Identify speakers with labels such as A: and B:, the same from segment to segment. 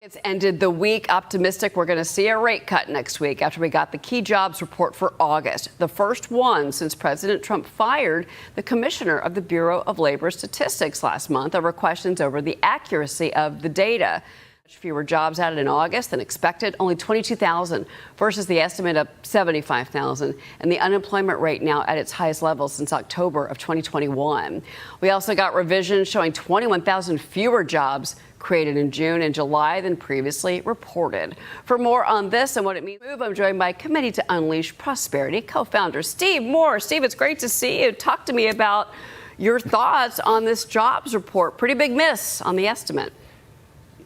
A: It's ended the week optimistic we're going to see a rate cut next week after we got the key jobs report for August, the first one since President Trump fired the commissioner of the Bureau of Labor Statistics last month over questions over the accuracy of the data. Fewer jobs added in August than expected, only 22,000 versus the estimate of 75,000, and the unemployment rate now at its highest level since October of 2021. We also got revisions showing 21,000 fewer jobs created in June and July than previously reported. For more on this and what it means, I'm joined by Committee to Unleash Prosperity co-founder Steve Moore. Steve, it's great to see you. Talk to me about your thoughts on this jobs report. Pretty big miss on the estimate.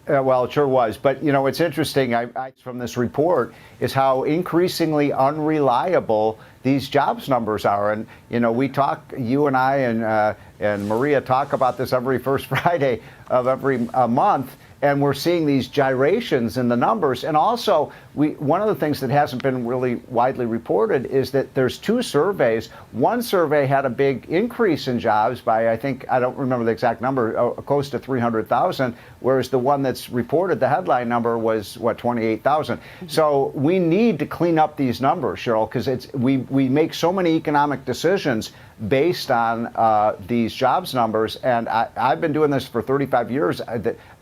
B: Well, it sure was. But, you know, it's interesting from this report is how increasingly unreliable these jobs numbers are. And, you know, we talk, you and I and Maria talk about this every first Friday of every month. And we're seeing these gyrations in the numbers. And also, one of the things that hasn't been really widely reported is that there's two surveys. One survey had a big increase in jobs by, I don't remember the exact number, close to 300,000, whereas the one that's reported, the headline number was, 28,000. So we need to clean up these numbers, Cheryl, because we make so many economic decisions based on these jobs numbers. And I've been doing this for 35 years.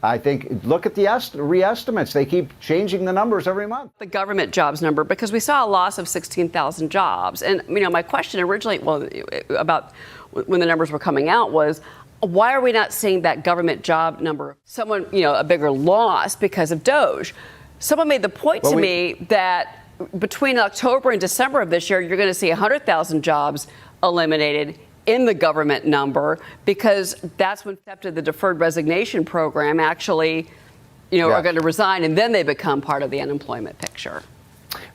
B: I think, look at the re-estimates. They keep changing the numbers every month.
A: The government jobs number, because we saw a loss of 16,000 jobs. And, you know, my question originally, about when the numbers were coming out was, why are we not seeing that government job number? Someone, a bigger loss because of DOGE. Someone made the point to me that between October and December of this year, you're going to see 100,000 jobs eliminated in the government number, because that's when the deferred resignation program actually, are going to resign, and then they become part of the unemployment picture.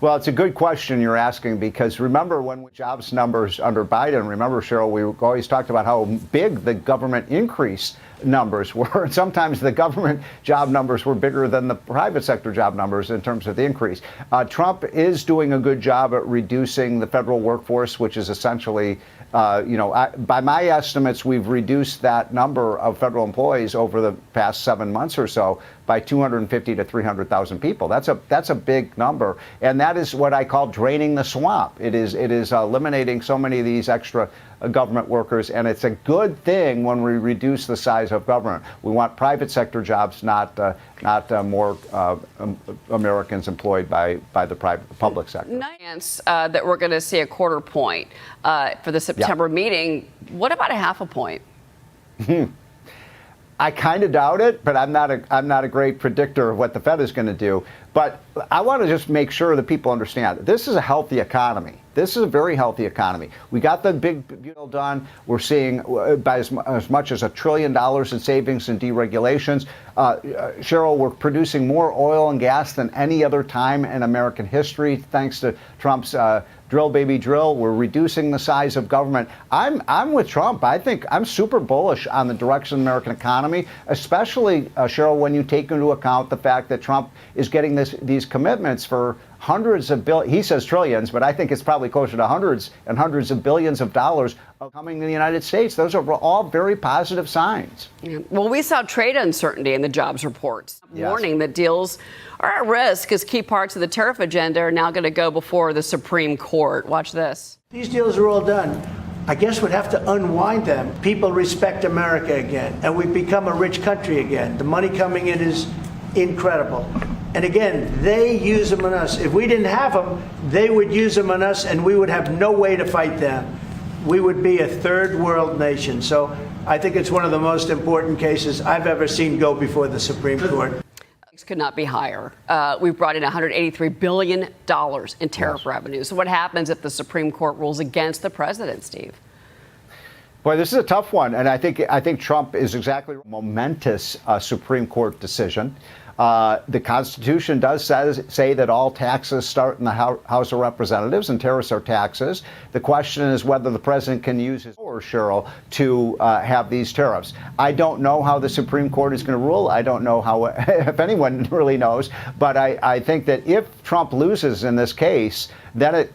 B: Well, it's a good question you're asking, because remember when jobs numbers under Biden, remember, Cheryl, we always talked about how big the government increase numbers were. And sometimes the government job numbers were bigger than the private sector job numbers in terms of the increase. Trump is doing a good job at reducing the federal workforce, which is essentially, by my estimates, we've reduced that number of federal employees over the past 7 months or so by 250 to 300,000 people. That's a big number, and that is what I call draining the swamp. It is eliminating so many of these extra government workers, and it's a good thing when we reduce the size of government. We want private sector jobs, not more Americans employed by the public sector.
A: That we're going to see a quarter point for the September meeting. What about a half a point?
B: I kind of doubt it, but I'm not a great predictor of what the Fed is going to do. But I want to just make sure that people understand this is a healthy economy. This is a very healthy economy. We got the big deal done. We're seeing by as much as $1 trillion in savings and deregulations. Cheryl, we're producing more oil and gas than any other time in American history, thanks to Trump's drill, baby, drill. We're reducing the size of government. I'm with Trump. I think I'm super bullish on the direction of the American economy, especially, Cheryl, when you take into account the fact that Trump is getting these commitments for hundreds of billions. He says trillions, but I think it's probably closer to hundreds and hundreds of billions of dollars coming to the United States. Those are all very positive signs.
A: Yeah. Well, we saw trade uncertainty in the jobs reports, warning that deals are at risk as key parts of the tariff agenda are now going to go before the Supreme Court. Watch this.
C: These deals are all done. I guess we'd have to unwind them. People respect America again, and we've become a rich country again. The money coming in is incredible. And again, they use them on us. If we didn't have them, they would use them on us, and we would have no way to fight them. We would be a third world nation. So I think it's one of the most important cases I've ever seen go before the Supreme Court.
A: Could not be higher. We've brought in $183 billion in tariff revenue. So what happens if the Supreme Court rules against the president, Steve?
B: Boy, this is a tough one, and I think Trump is exactly a momentous Supreme Court decision. The Constitution does say that all taxes start in the House of Representatives, and tariffs are taxes. The question is whether the president can use his power, Cheryl, to have these tariffs. I don't know how the Supreme Court is going to rule. I don't know how, if anyone really knows. But I think that if Trump loses in this case, then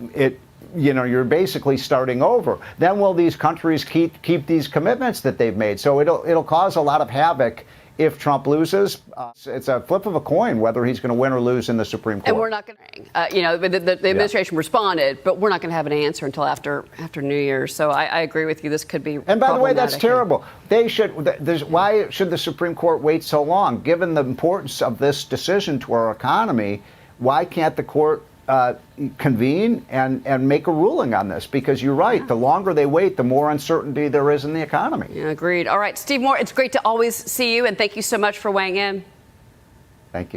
B: you're basically starting over. Then will these countries keep these commitments that they've made? So it'll cause a lot of havoc if Trump loses, it's a flip of a coin whether he's going to win or lose in the Supreme Court.
A: And we're not going to, the administration responded, but we're not going to have an answer until after New Year's. So I agree with you. This could be.
B: And by the way, that's terrible. Why should the Supreme Court wait so long? Given the importance of this decision to our economy, why can't the court convene and make a ruling on this? Because you're right, the longer they wait, the more uncertainty there is in the economy.
A: Yeah, agreed. All right, Steve Moore, it's great to always see you, and thank you so much for weighing in.
B: Thank you.